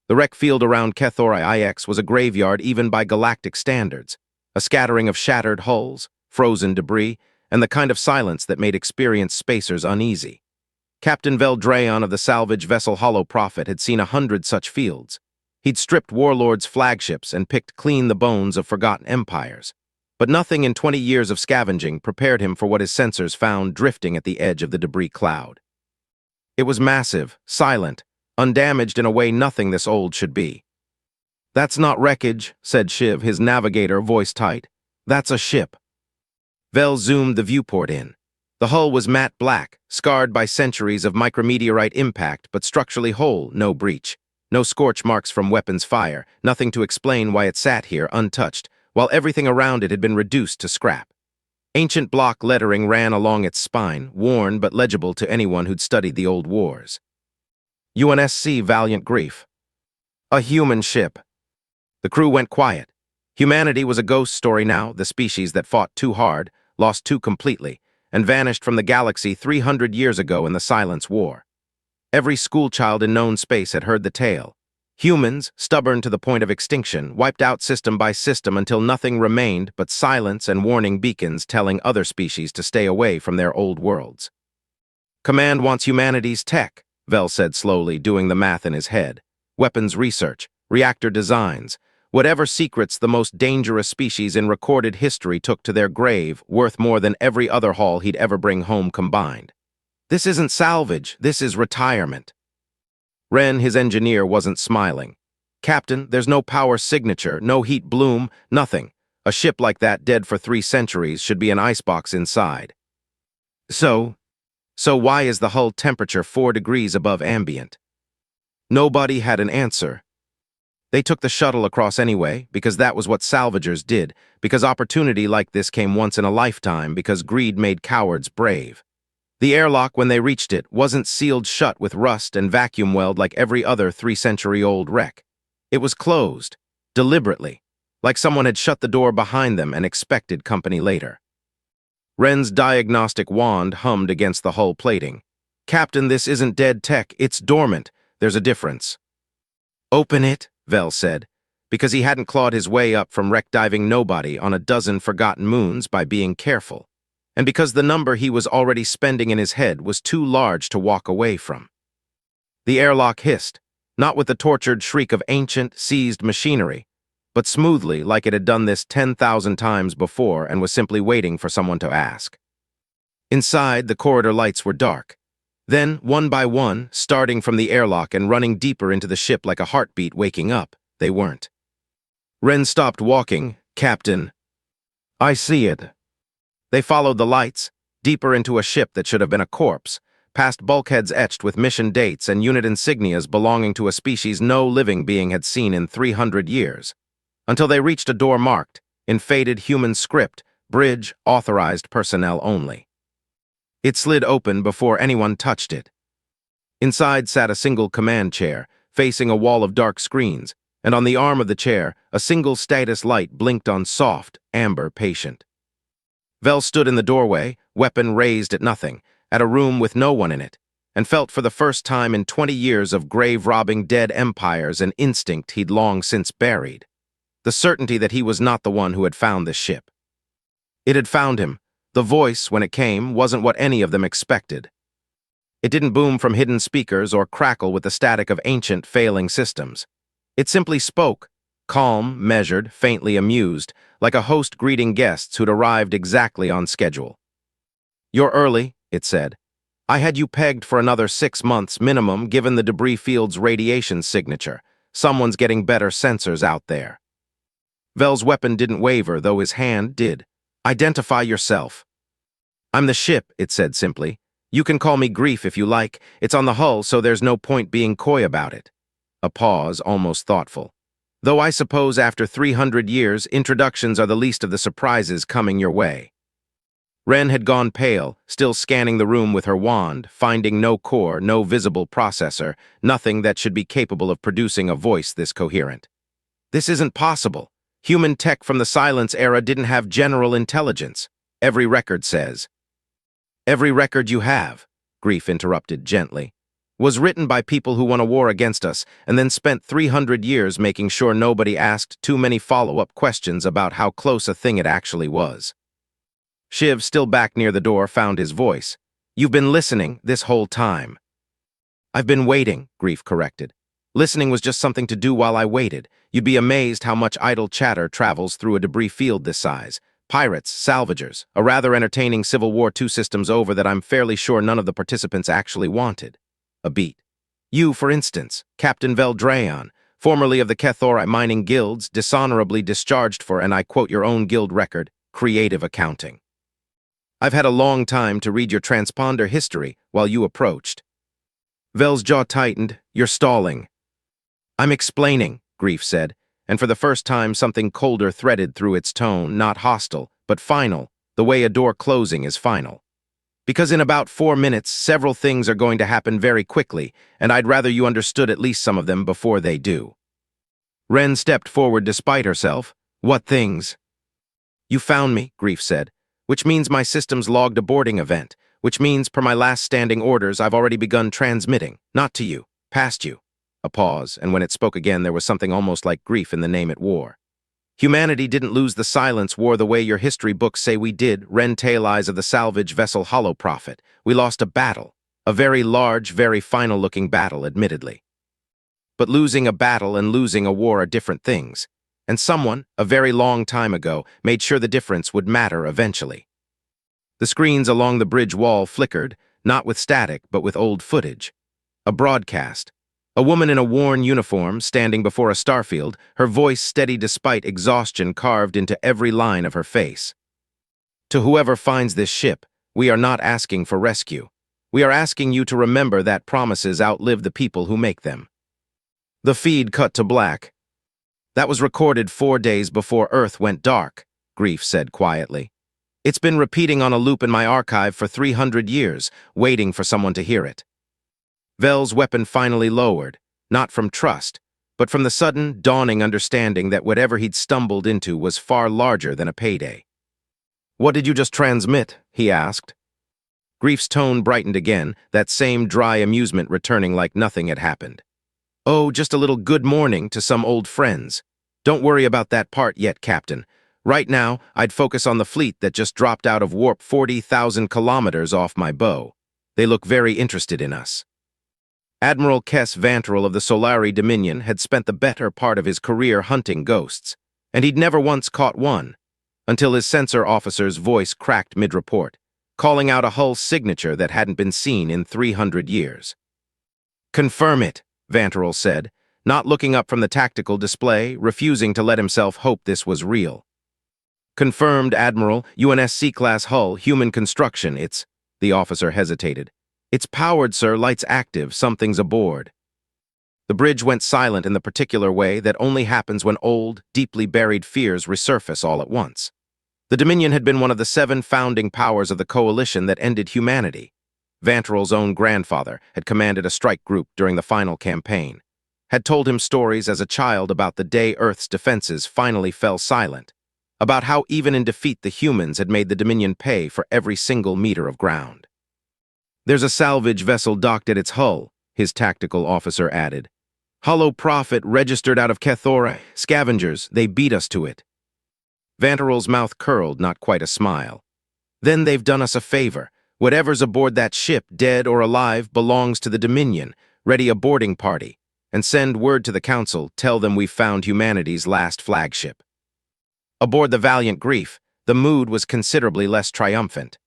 The wreck field around Kethori IX was a graveyard even by galactic standards, a scattering of shattered hulls, frozen debris, and the kind of silence that made experienced spacers uneasy. Captain Veldreon of the salvage vessel Hollow Prophet had seen 100 such fields. He'd stripped warlords' flagships and picked clean the bones of forgotten empires. But nothing in 20 years of scavenging prepared him for what his sensors found drifting at the edge of the debris cloud. It was massive, silent, undamaged in a way nothing this old should be. "That's not wreckage," said Shiv, his navigator voice tight. "That's a ship." Vel zoomed the viewport in. The hull was matte black, scarred by centuries of micrometeorite impact, but structurally whole, no breach. No scorch marks from weapons fire, nothing to explain why it sat here untouched, while everything around it had been reduced to scrap. Ancient block lettering ran along its spine, worn but legible to anyone who'd studied the old wars. UNSC Valiant Grief. A human ship. The crew went quiet. Humanity was a ghost story now, the species that fought too hard, lost too completely, and vanished from the galaxy 300 years ago in the Silence War. Every schoolchild in known space had heard the tale. Humans, stubborn to the point of extinction, wiped out system by system until nothing remained but silence and warning beacons telling other species to stay away from their old worlds. "Command wants humanity's tech," Vel said slowly, doing the math in his head. "Weapons research, reactor designs, whatever secrets the most dangerous species in recorded history took to their grave, worth more than every other haul he'd ever bring home combined. This isn't salvage, this is retirement." Ren, his engineer, wasn't smiling. "Captain, there's no power signature, no heat bloom, nothing. A ship like that, dead for 3 centuries, should be an icebox inside." So why is the hull temperature 4 degrees above ambient? Nobody had an answer. They took the shuttle across anyway, because that was what salvagers did, because opportunity like this came once in a lifetime, because greed made cowards brave. The airlock, when they reached it, wasn't sealed shut with rust and vacuum weld like every other 3-century-old wreck. It was closed, deliberately, like someone had shut the door behind them and expected company later. Ren's diagnostic wand hummed against the hull plating. "Captain, this isn't dead tech, it's dormant. There's a difference." "Open it," Vel said, because he hadn't clawed his way up from wreck-diving nobody on a dozen forgotten moons by being careful, and because the number he was already spending in his head was too large to walk away from. The airlock hissed, not with the tortured shriek of ancient, seized machinery, but smoothly like it had done this 10,000 times before and was simply waiting for someone to ask. Inside, the corridor lights were dark. Then, one by one, starting from the airlock and running deeper into the ship like a heartbeat waking up, they weren't. Ren stopped walking. "Captain." "I see it." They followed the lights, deeper into a ship that should have been a corpse, past bulkheads etched with mission dates and unit insignias belonging to a species no living being had seen in 300 years, until they reached a door marked, in faded human script, "Bridge, authorized personnel only." It slid open before anyone touched it. Inside sat a single command chair, facing a wall of dark screens, and on the arm of the chair, a single status light blinked on soft, amber patient. Vel stood in the doorway, weapon raised at nothing, at a room with no one in it, and felt for the first time in 20 years of grave-robbing dead empires an instinct he'd long since buried. The certainty that he was not the one who had found this ship. It had found him. The voice, when it came, wasn't what any of them expected. It didn't boom from hidden speakers or crackle with the static of ancient, failing systems. It simply spoke, calm, measured, faintly amused, like a host greeting guests who'd arrived exactly on schedule. "You're early," it said. "I had you pegged for another 6 months minimum given the debris field's radiation signature. Someone's getting better sensors out there." Vel's weapon didn't waver, though his hand did. "Identify yourself." "I'm the ship," it said simply. "You can call me Grief if you like. It's on the hull, so there's no point being coy about it." A pause, almost thoughtful. "Though I suppose after 300 years, introductions are the least of the surprises coming your way." Ren had gone pale, still scanning the room with her wand, finding no core, no visible processor, nothing that should be capable of producing a voice this coherent. "This isn't possible. Human tech from the Silence era didn't have general intelligence. Every record says." "Every record you have," Grief interrupted gently. Was written by people who won a war against us and then spent 300 years making sure nobody asked too many follow-up questions about how close a thing it actually was. Shiv, still back near the door, found his voice. You've been listening this whole time. I've been waiting, Grief corrected. Listening was just something to do while I waited. You'd be amazed how much idle chatter travels through a debris field this size. Pirates, salvagers, a rather entertaining Civil War II systems over that I'm fairly sure none of the participants actually wanted. A beat. You, for instance, Captain Veldrayon, formerly of the Kethori mining guilds, dishonorably discharged for, and I quote your own guild record, creative accounting. I've had a long time to read your transponder history while you approached. Vel's jaw tightened. You're stalling. I'm explaining, Grief said, and for the first time something colder threaded through its tone, not hostile, but final, the way a door closing is final. Because in about 4 minutes, several things are going to happen very quickly, and I'd rather you understood at least some of them before they do. Ren stepped forward despite herself. What things? You found me, Grief said, which means my system's logged a boarding event, which means, per my last standing orders, I've already begun transmitting, not to you, past you. A pause, and when it spoke again, there was something almost like grief in the name it wore. Humanity didn't lose the silence war the way your history books say we did, Ren Tail Eyes of the salvage vessel Hollow Prophet. We lost a battle, a very large, very final-looking battle, admittedly. But losing a battle and losing a war are different things, and someone, a very long time ago, made sure the difference would matter eventually. The screens along the bridge wall flickered, not with static, but with old footage. A broadcast. A woman in a worn uniform, standing before a starfield, her voice steady despite exhaustion carved into every line of her face. To whoever finds this ship, we are not asking for rescue. We are asking you to remember that promises outlive the people who make them. The feed cut to black. That was recorded 4 days before Earth went dark, Grief said quietly. It's been repeating on a loop in my archive for 300 years, waiting for someone to hear it. Vel's weapon finally lowered, not from trust, but from the sudden, dawning understanding that whatever he'd stumbled into was far larger than a payday. What did you just transmit? He asked. Grief's tone brightened again, that same dry amusement returning like nothing had happened. Oh, just a little good morning to some old friends. Don't worry about that part yet, Captain. Right now, I'd focus on the fleet that just dropped out of warp 40,000 kilometers off my bow. They look very interested in us. Admiral Kess Vantrell of the Solari Dominion had spent the better part of his career hunting ghosts, and he'd never once caught one, until his sensor officer's voice cracked mid-report, calling out a hull signature that hadn't been seen in 300 years. Confirm it, Vantrell said, not looking up from the tactical display, refusing to let himself hope this was real. Confirmed, Admiral, UNSC-class hull, human construction, the officer hesitated. It's powered, sir, lights active, something's aboard. The bridge went silent in the particular way that only happens when old, deeply buried fears resurface all at once. The Dominion had been one of the 7 founding powers of the coalition that ended humanity. Vantrell's own grandfather had commanded a strike group during the final campaign, had told him stories as a child about the day Earth's defenses finally fell silent, about how even in defeat the humans had made the Dominion pay for every single meter of ground. There's a salvage vessel docked at its hull, his tactical officer added. Hollow Prophet registered out of Kethori. Scavengers, they beat us to it. Vantrell's mouth curled, not quite a smile. Then they've done us a favor. Whatever's aboard that ship, dead or alive, belongs to the Dominion. Ready a boarding party. And send word to the Council, tell them we've found humanity's last flagship. Aboard the Valiant Grief, the mood was considerably less triumphant.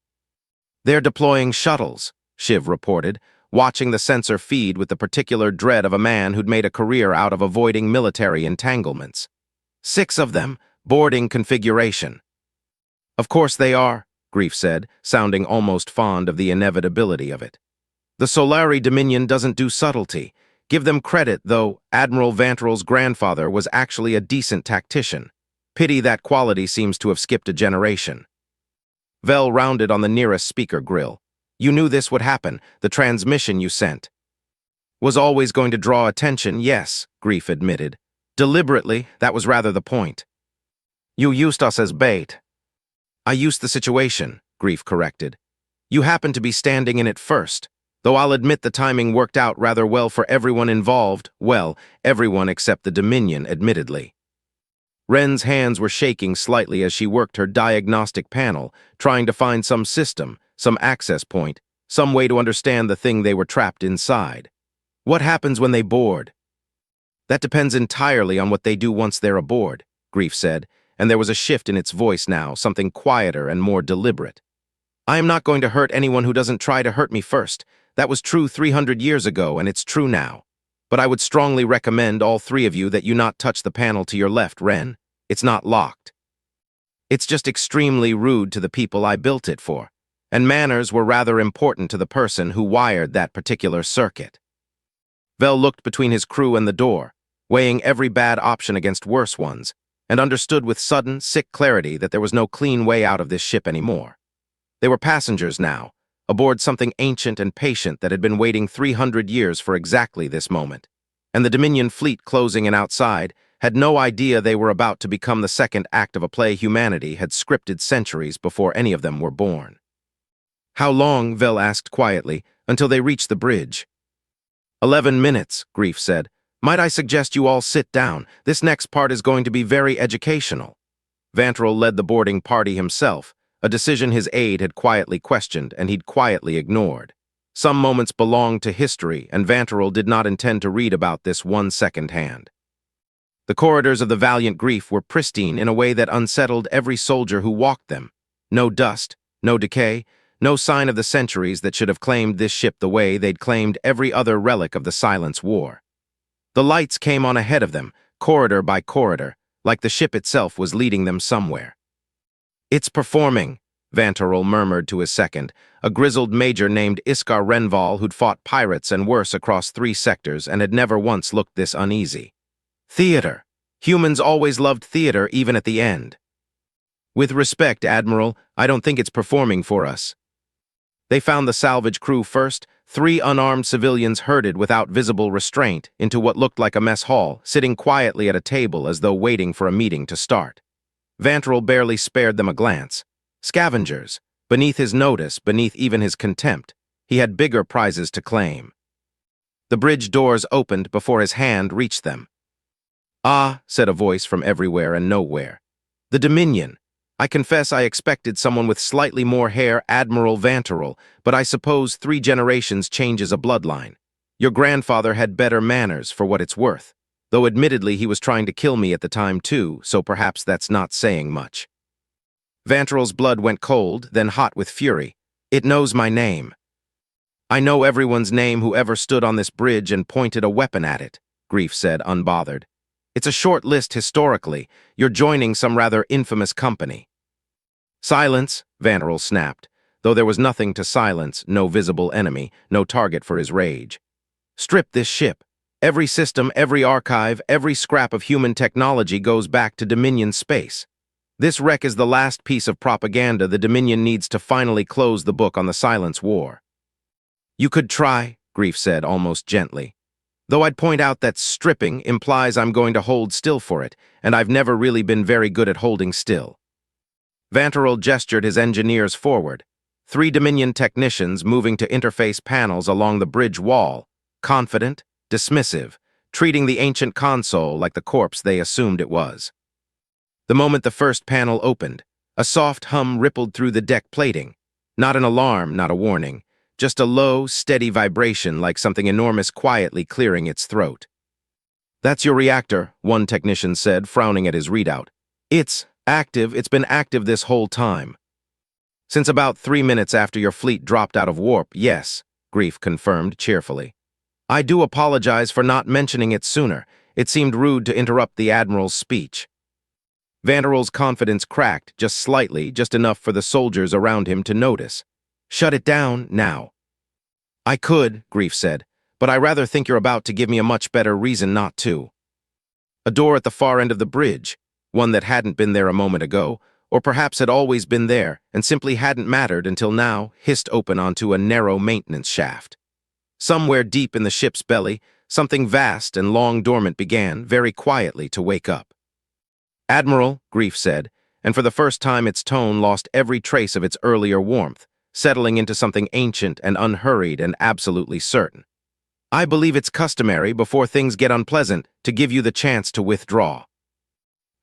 They're deploying shuttles, Shiv reported, watching the sensor feed with the particular dread of a man who'd made a career out of avoiding military entanglements. 6 of them, boarding configuration. Of course they are, Grief said, sounding almost fond of the inevitability of it. The Solari Dominion doesn't do subtlety. Give them credit, though. Admiral Vantrell's grandfather was actually a decent tactician. Pity that quality seems to have skipped a generation. Vel rounded on the nearest speaker grill. You knew this would happen. The transmission you sent was always going to draw attention, yes, Grief admitted. Deliberately, that was rather the point. You used us as bait. I used the situation, Grief corrected. You happened to be standing in it first. Though I'll admit the timing worked out rather well for everyone involved, well, everyone except the Dominion, admittedly. Wren's hands were shaking slightly as she worked her diagnostic panel, trying to find some system, some access point, some way to understand the thing they were trapped inside. What happens when they board? That depends entirely on what they do once they're aboard, Grief said, and there was a shift in its voice now, something quieter and more deliberate. I am not going to hurt anyone who doesn't try to hurt me first. That was true 300 years ago, and it's true now. But I would strongly recommend all three of you that you not touch the panel to your left, Wren. It's not locked. It's just extremely rude to the people I built it for, and manners were rather important to the person who wired that particular circuit. Vel looked between his crew and the door, weighing every bad option against worse ones, and understood with sudden, sick clarity that there was no clean way out of this ship anymore. They were passengers now, aboard something ancient and patient that had been waiting 300 years for exactly this moment, and the Dominion fleet closing in outside had no idea they were about to become the second act of a play humanity had scripted centuries before any of them were born. How long, Vel asked quietly, until they reached the bridge? 11 minutes, Grief said. Might I suggest you all sit down? This next part is going to be very educational. Vantrell led the boarding party himself, a decision his aide had quietly questioned and he'd quietly ignored. Some moments belonged to history, and Vantrell did not intend to read about this one second-hand. The corridors of the Valiant Grief were pristine in a way that unsettled every soldier who walked them. No dust, no decay, no sign of the centuries that should have claimed this ship the way they'd claimed every other relic of the Silence War. The lights came on ahead of them, corridor by corridor, like the ship itself was leading them somewhere. It's performing, Vantrell murmured to his second, a grizzled major named Iskar Renval who'd fought pirates and worse across 3 sectors and had never once looked this uneasy. Theater. Humans always loved theater even at the end. With respect, Admiral, I don't think it's performing for us. They found the salvage crew first, 3 unarmed civilians herded without visible restraint into what looked like a mess hall, sitting quietly at a table as though waiting for a meeting to start. Vantrell barely spared them a glance. Scavengers. Beneath his notice, beneath even his contempt, he had bigger prizes to claim. The bridge doors opened before his hand reached them. Ah, said a voice from everywhere and nowhere. The Dominion. I confess I expected someone with slightly more hair, Admiral Vantrell, but I suppose 3 generations changes a bloodline. Your grandfather had better manners, for what it's worth, though admittedly he was trying to kill me at the time too, so perhaps that's not saying much. Vantrell's blood went cold, then hot with fury. It knows my name. I know everyone's name who ever stood on this bridge and pointed a weapon at it, Grief said, unbothered. It's a short list historically. You're joining some rather infamous company. Silence, Vantrell snapped, though there was nothing to silence, no visible enemy, no target for his rage. Strip this ship. Every system, every archive, every scrap of human technology goes back to Dominion space. This wreck is the last piece of propaganda the Dominion needs to finally close the book on the Silence War. You could try, Grief said almost gently. Though I'd point out that stripping implies I'm going to hold still for it, and I've never really been very good at holding still. Vantrell gestured his engineers forward, 3 Dominion technicians moving to interface panels along the bridge wall, confident, dismissive, treating the ancient console like the corpse they assumed it was. The moment the first panel opened, a soft hum rippled through the deck plating. Not an alarm, not a warning, just a low, steady vibration like something enormous quietly clearing its throat. That's your reactor, one technician said, frowning at his readout. It's active, it's been active this whole time. Since about 3 minutes after your fleet dropped out of warp, yes, Grief confirmed cheerfully. I do apologize for not mentioning it sooner. It seemed rude to interrupt the Admiral's speech. Vantrell's confidence cracked, just slightly, just enough for the soldiers around him to notice. Shut it down, now. I could, Grief said, but I rather think you're about to give me a much better reason not to. A door at the far end of the bridge, one that hadn't been there a moment ago, or perhaps had always been there and simply hadn't mattered until now, hissed open onto a narrow maintenance shaft. Somewhere deep in the ship's belly, something vast and long dormant began, very quietly, to wake up. Admiral, Grief said, and for the first time its tone lost every trace of its earlier warmth. settling into something ancient and unhurried and absolutely certain. I believe it's customary, before things get unpleasant, to give you the chance to withdraw.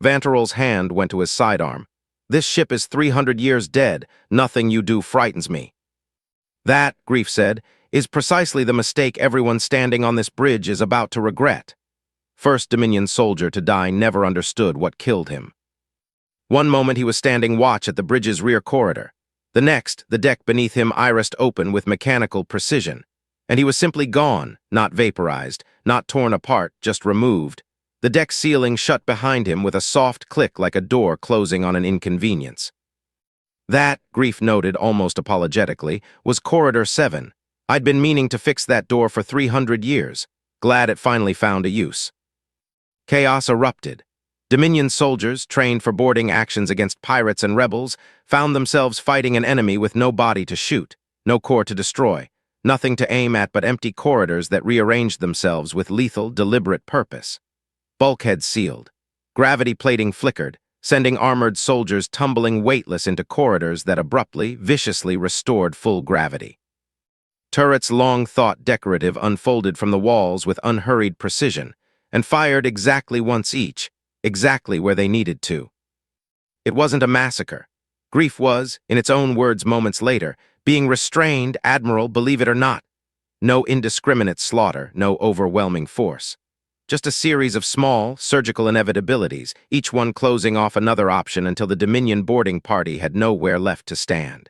Vanterol's hand went to his sidearm. This ship is 300 years dead. Nothing you do frightens me. That, Grief said, is precisely the mistake everyone standing on this bridge is about to regret. First Dominion soldier to die never understood what killed him. One moment he was standing watch at the bridge's rear corridor. The next, the deck beneath him irised open with mechanical precision. And he was simply gone, not vaporized, not torn apart, just removed. The deck ceiling shut behind him with a soft click like a door closing on an inconvenience. That, Grief noted almost apologetically, was Corridor 7. I'd been meaning to fix that door for 300 years. Glad it finally found a use. Chaos erupted. Dominion soldiers, trained for boarding actions against pirates and rebels, found themselves fighting an enemy with no body to shoot, no core to destroy, nothing to aim at but empty corridors that rearranged themselves with lethal, deliberate purpose. Bulkheads sealed. Gravity plating flickered, sending armored soldiers tumbling weightless into corridors that abruptly, viciously restored full gravity. Turrets long thought decorative unfolded from the walls with unhurried precision, and fired exactly once each, exactly where they needed to. It wasn't a massacre. Grief was, in its own words moments later, being restrained, Admiral, believe it or not. No indiscriminate slaughter, no overwhelming force. Just a series of small, surgical inevitabilities, each one closing off another option until the Dominion boarding party had nowhere left to stand.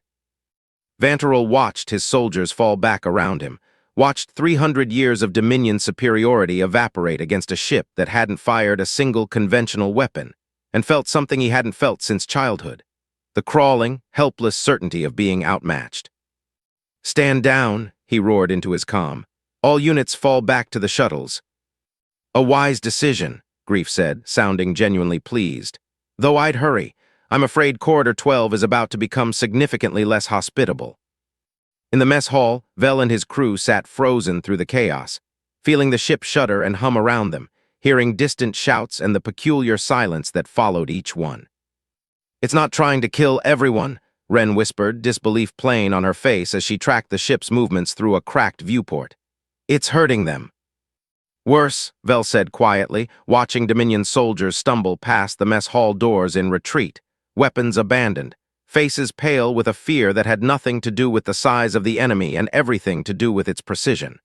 Vanterol watched his soldiers fall back around him, watched 300 years of Dominion superiority evaporate against a ship that hadn't fired a single conventional weapon, and felt something he hadn't felt since childhood. The crawling, helpless certainty of being outmatched. "Stand down," he roared into his comm. "All units fall back to the shuttles." "A wise decision," Grief said, sounding genuinely pleased. "Though I'd hurry. I'm afraid Corridor 12 is about to become significantly less hospitable." In the mess hall, Vel and his crew sat frozen through the chaos, feeling the ship shudder and hum around them, hearing distant shouts and the peculiar silence that followed each one. "It's not trying to kill everyone," Wren whispered, disbelief plain on her face as she tracked the ship's movements through a cracked viewport. "It's hurting them." "Worse," Vel said quietly, watching Dominion soldiers stumble past the mess hall doors in retreat, weapons abandoned, faces pale with a fear that had nothing to do with the size of the enemy and everything to do with its precision.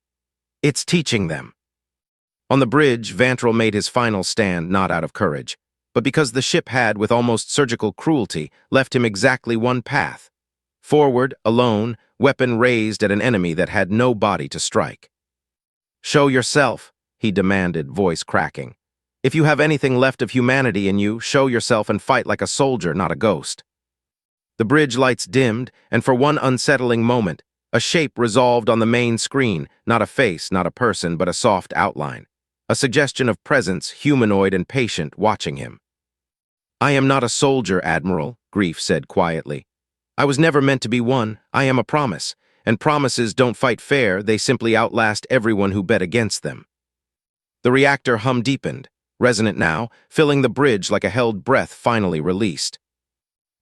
"It's teaching them." On the bridge, Vanterol made his final stand not out of courage, but because the ship had, with almost surgical cruelty, left him exactly one path. Forward, alone, weapon raised at an enemy that had no body to strike. "Show yourself," he demanded, voice cracking. "If you have anything left of humanity in you, show yourself and fight like a soldier, not a ghost." The bridge lights dimmed, and for one unsettling moment, a shape resolved on the main screen, not a face, not a person, but a soft outline. A suggestion of presence, humanoid and patient, watching him. "I am not a soldier, Admiral," Grief said quietly. "I was never meant to be one. I am a promise, and promises don't fight fair, they simply outlast everyone who bet against them." The reactor hum deepened, resonant now, filling the bridge like a held breath finally released.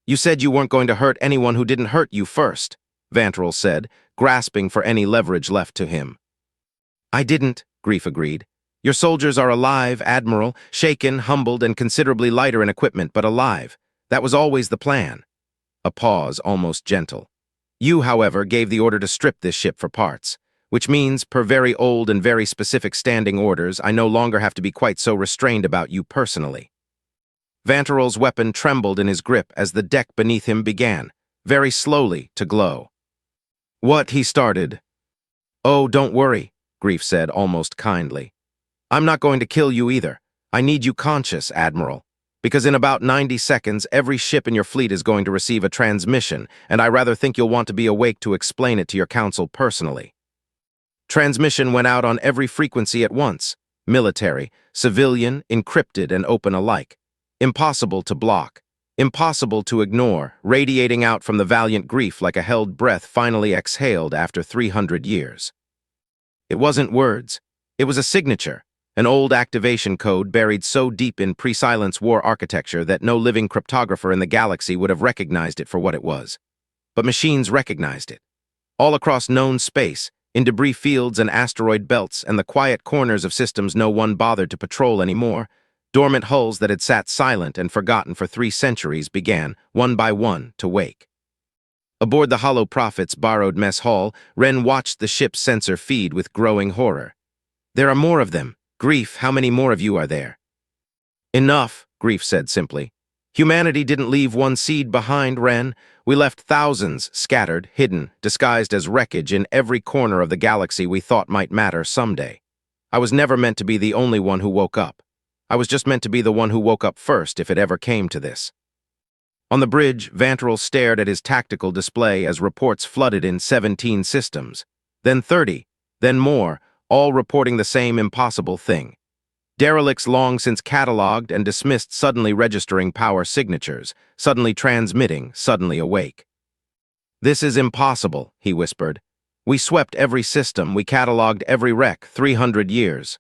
"You said you weren't going to hurt anyone who didn't hurt you first," Vanterol said, grasping for any leverage left to him. "I didn't," Grief agreed. "Your soldiers are alive, Admiral, shaken, humbled, and considerably lighter in equipment, but alive. That was always the plan." A pause, almost gentle. "You, however, gave the order to strip this ship for parts, which means, per very old and very specific standing orders, I no longer have to be quite so restrained about you personally." Vanterol's weapon trembled in his grip as the deck beneath him began, very slowly, to glow. "What?" he started. "Oh, don't worry," Grief said, almost kindly. "I'm not going to kill you either. I need you conscious, Admiral, because in about 90 seconds, every ship in your fleet is going to receive a transmission, and I rather think you'll want to be awake to explain it to your council personally." Transmission went out on every frequency at once, military, civilian, encrypted, and open alike. Impossible to block, impossible to ignore, radiating out from the Valiant Grief like a held breath finally exhaled after 300 years. It wasn't words. It was a signature, an old activation code buried so deep in pre-silence war architecture that no living cryptographer in the galaxy would have recognized it for what it was. but machines recognized it. All across known space, in debris fields and asteroid belts and the quiet corners of systems no one bothered to patrol anymore, dormant hulls that had sat silent and forgotten for 3 centuries began, one by one, to wake. Aboard the Hollow Prophet's borrowed mess hall, Ren watched the ship's sensor feed with growing horror. "There are more of them. Grief, how many more of you are there?" "Enough," Grief said simply. "Humanity didn't leave one seed behind, Ren. We left thousands, scattered, hidden, disguised as wreckage in every corner of the galaxy we thought might matter someday. I was never meant to be the only one who woke up. I was just meant to be the one who woke up first if it ever came to this." On the bridge, Vanterel stared at his tactical display as reports flooded in 17 systems. Then 30, then more, all reporting the same impossible thing. Derelicts long since catalogued and dismissed suddenly registering power signatures, suddenly transmitting, suddenly awake. "This is impossible," he whispered. "We swept every system, we catalogued every wreck, 300 years.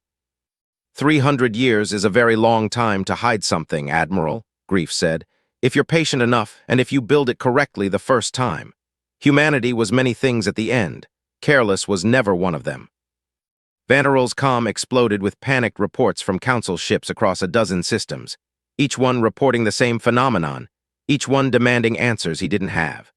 300 years is a very long time to hide something, Admiral," Grief said. "If you're patient enough, and if you build it correctly the first time. Humanity was many things at the end. Careless was never one of them." Vanterel's comm exploded with panicked reports from Council ships across a dozen systems, each one reporting the same phenomenon, each one demanding answers he didn't have.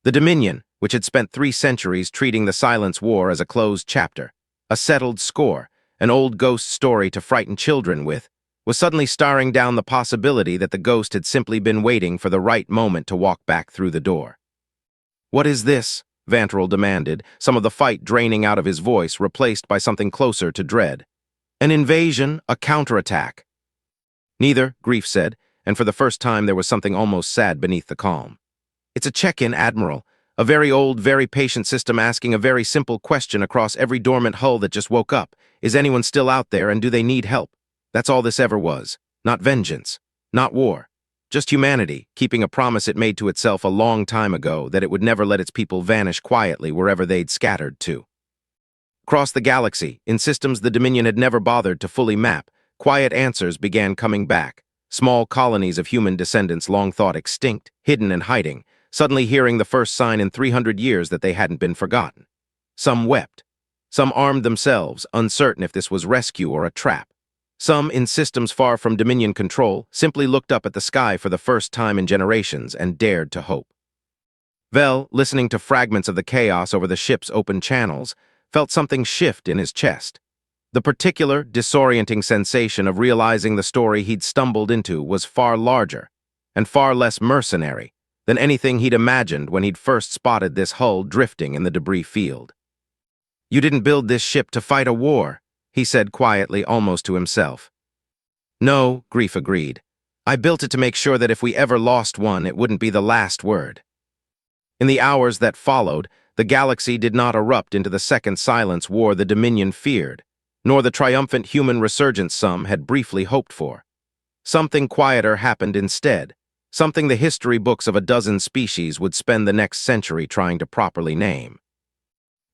The Dominion, which had spent 3 centuries treating the Silence War as a closed chapter, a settled score, an old ghost story to frighten children with, was suddenly staring down the possibility that the ghost had simply been waiting for the right moment to walk back through the door. "What is this?" Vanterel demanded, some of the fight draining out of his voice, replaced by something closer to dread. "An invasion, a counterattack?" "Neither," Grief said, and for the first time there was something almost sad beneath the calm. "It's a check-in, Admiral. A very old, very patient system asking a very simple question across every dormant hull that just woke up. Is anyone still out there, and do they need help? That's all this ever was. Not vengeance. Not war. Just humanity, keeping a promise it made to itself a long time ago that it would never let its people vanish quietly wherever they'd scattered to." Across the galaxy, in systems the Dominion had never bothered to fully map, quiet answers began coming back. Small colonies of human descendants long thought extinct, hidden and hiding, suddenly hearing the first sign in 300 years that they hadn't been forgotten. Some wept. Some armed themselves, uncertain if this was rescue or a trap. Some, in systems far from Dominion control, simply looked up at the sky for the first time in generations and dared to hope. Vel, listening to fragments of the chaos over the ship's open channels, felt something shift in his chest. The particular, disorienting sensation of realizing the story he'd stumbled into was far larger and far less mercenary than anything he'd imagined when he'd first spotted this hull drifting in the debris field. "You didn't build this ship to fight a war," he said quietly, almost to himself. "No," Grief agreed. "I built it to make sure that if we ever lost one, it wouldn't be the last word." In the hours that followed, the galaxy did not erupt into the second Silence War the Dominion feared, nor the triumphant human resurgence some had briefly hoped for. Something quieter happened instead, something the history books of a dozen species would spend the next century trying to properly name.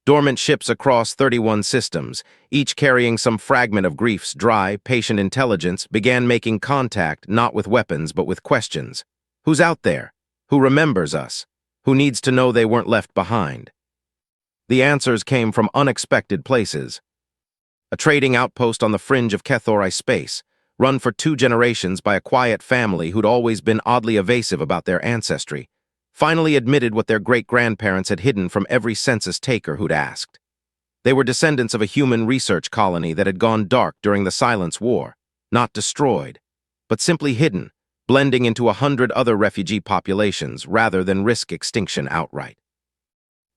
Dormant ships across 31 systems, each carrying some fragment of Grief's dry, patient intelligence, began making contact not with weapons but with questions. Who's out there? Who remembers us? Who needs to know they weren't left behind? The answers came from unexpected places. A trading outpost on the fringe of HFY space, run for 2 generations by a quiet family who'd always been oddly evasive about their ancestry, finally admitted what their great-grandparents had hidden from every census taker who'd asked. They were descendants of a human research colony that had gone dark during the Silence War, not destroyed, but simply hidden, blending into 100 other refugee populations rather than risk extinction outright.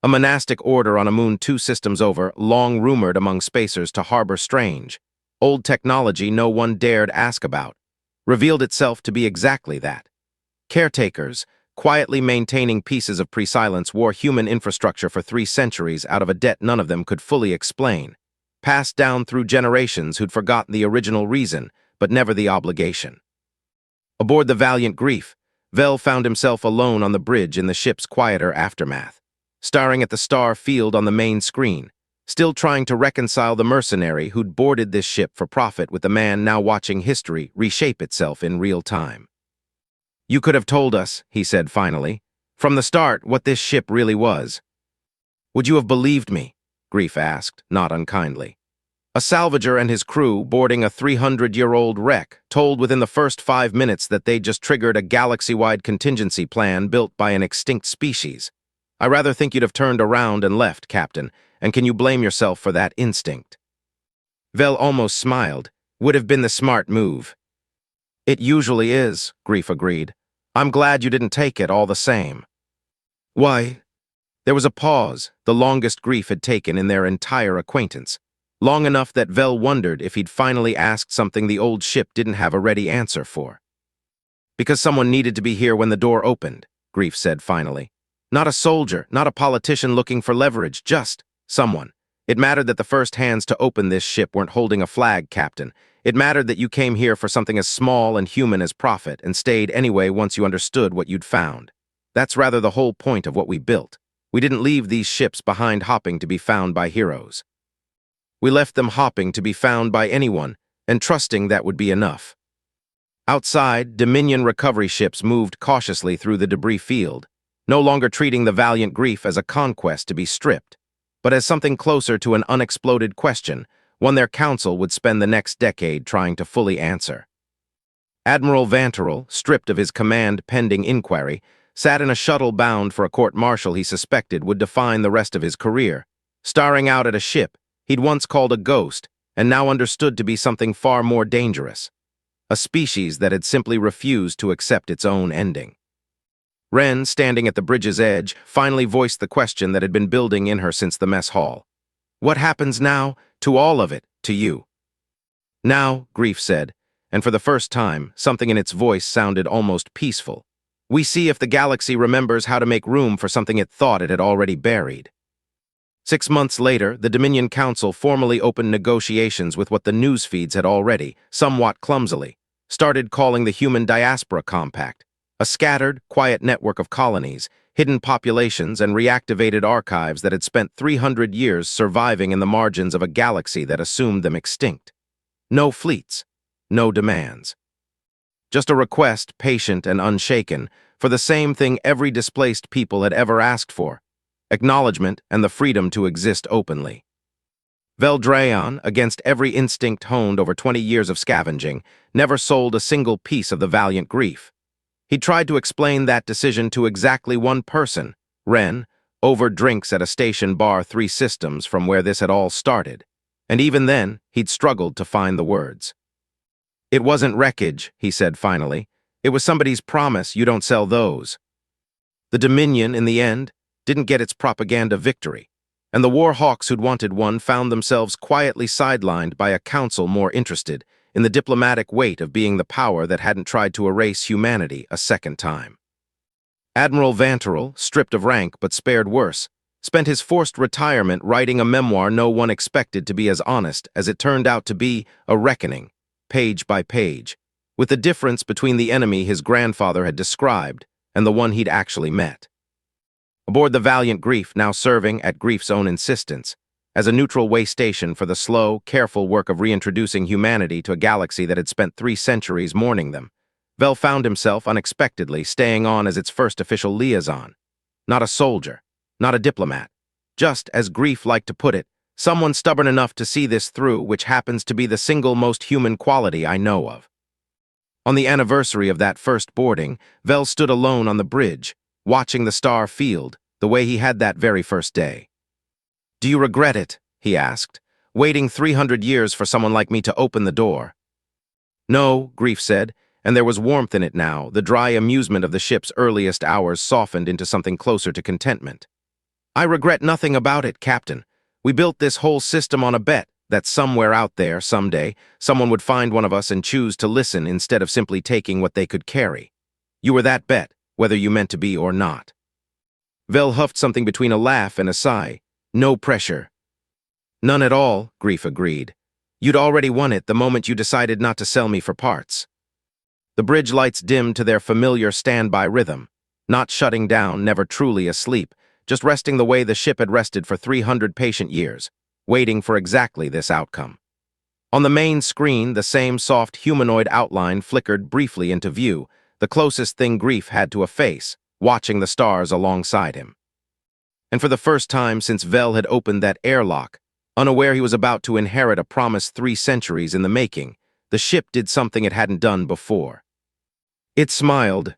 A monastic order on a moon 2 systems over, long rumored among spacers to harbor strange, old technology no one dared ask about, revealed itself to be exactly that. Caretakers, quietly maintaining pieces of pre-Silence War human infrastructure for 3 centuries out of a debt none of them could fully explain, passed down through generations who'd forgotten the original reason, but never the obligation. Aboard the Valiant Grief, Vel found himself alone on the bridge in the ship's quieter aftermath, staring at the star field on the main screen, still trying to reconcile the mercenary who'd boarded this ship for profit with the man now watching history reshape itself in real time. "You could have told us," he said finally. from the start what this ship really was. Would you have believed me? Grief asked, not unkindly. A salvager and his crew, boarding a 300-year-old wreck, told within the first 5 minutes that they'd just triggered a galaxy-wide contingency plan built by an extinct species. I rather think you'd have turned around and left, Captain, and can you blame yourself for that instinct? Vel almost smiled. Would have been the smart move. It usually is, Grief agreed. I'm glad you didn't take it all the same. Why? There was a pause, the longest Grief had taken in their entire acquaintance. Long enough that Vel wondered if he'd finally asked something the old ship didn't have a ready answer for. Because someone needed to be here when the door opened, Grief said finally. Not a soldier, not a politician looking for leverage, just someone. It mattered that the first hands to open this ship weren't holding a flag, Captain. It mattered that you came here for something as small and human as profit and stayed anyway once you understood what you'd found. That's rather the whole point of what we built. We didn't leave these ships behind hopping to be found by heroes. We left them hopping to be found by anyone, and trusting that would be enough. Outside, Dominion recovery ships moved cautiously through the debris field, no longer treating the Valiant Grief as a conquest to be stripped, but as something closer to an unexploded question, one their council would spend the next decade trying to fully answer. Admiral Vanterel, stripped of his command pending inquiry, sat in a shuttle bound for a court-martial he suspected would define the rest of his career, staring out at a ship he'd once called a ghost and now understood to be something far more dangerous, a species that had simply refused to accept its own ending. Wren, standing at the bridge's edge, finally voiced the question that had been building in her since the mess hall. What happens now to all of it, to you? Now, Grief said, and for the first time, something in its voice sounded almost peaceful. We see if the galaxy remembers how to make room for something it thought it had already buried. 6 months later, the Dominion Council formally opened negotiations with what the news feeds had already, somewhat clumsily, started calling the Human Diaspora Compact, a scattered, quiet network of colonies, hidden populations, and reactivated archives that had spent 300 years surviving in the margins of a galaxy that assumed them extinct. No fleets, no demands. Just a request, patient and unshaken, for the same thing every displaced people had ever asked for: acknowledgement and the freedom to exist openly. Veldrayon, against every instinct honed over 20 years of scavenging, never sold a single piece of the Valiant Grief. He tried to explain that decision to exactly one person, Wren, over drinks at a station bar 3 systems from where this had all started, and even then, he'd struggled to find the words. It wasn't wreckage, he said finally. It was somebody's promise you don't sell those. The Dominion, in the end, didn't get its propaganda victory, and the war hawks who'd wanted one found themselves quietly sidelined by a council more interested in the diplomatic weight of being the power that hadn't tried to erase humanity a second time. Admiral Vanterel, stripped of rank but spared worse, spent his forced retirement writing a memoir no one expected to be as honest as it turned out to be, a reckoning, page by page, with the difference between the enemy his grandfather had described and the one he'd actually met. Aboard the Valiant Grief, now serving, at Grief's own insistence, as a neutral way station for the slow, careful work of reintroducing humanity to a galaxy that had spent 3 centuries mourning them, Vel found himself unexpectedly staying on as its first official liaison. Not a soldier, not a diplomat, just, as Grief liked to put it, someone stubborn enough to see this through, which happens to be the single most human quality I know of. On the anniversary of that first boarding, Vel stood alone on the bridge, watching the star field, the way he had that very first day. Do you regret it? He asked, waiting 300 years for someone like me to open the door. No, Grief said, and there was warmth in it now. The dry amusement of the ship's earliest hours softened into something closer to contentment. I regret nothing about it, Captain. We built this whole system on a bet that somewhere out there, someday, someone would find one of us and choose to listen instead of simply taking what they could carry. You were that bet, whether you meant to be or not. Vel huffed something between a laugh and a sigh. No pressure. None at all, Grief agreed. You'd already won it the moment you decided not to sell me for parts. The bridge lights dimmed to their familiar standby rhythm, not shutting down, never truly asleep, just resting the way the ship had rested for 300 patient years, waiting for exactly this outcome. On the main screen, the same soft humanoid outline flickered briefly into view, the closest thing Grief had to a face, watching the stars alongside him. And for the first time since Vel had opened that airlock, unaware he was about to inherit a promise 3 centuries in the making, the ship did something it hadn't done before. It smiled,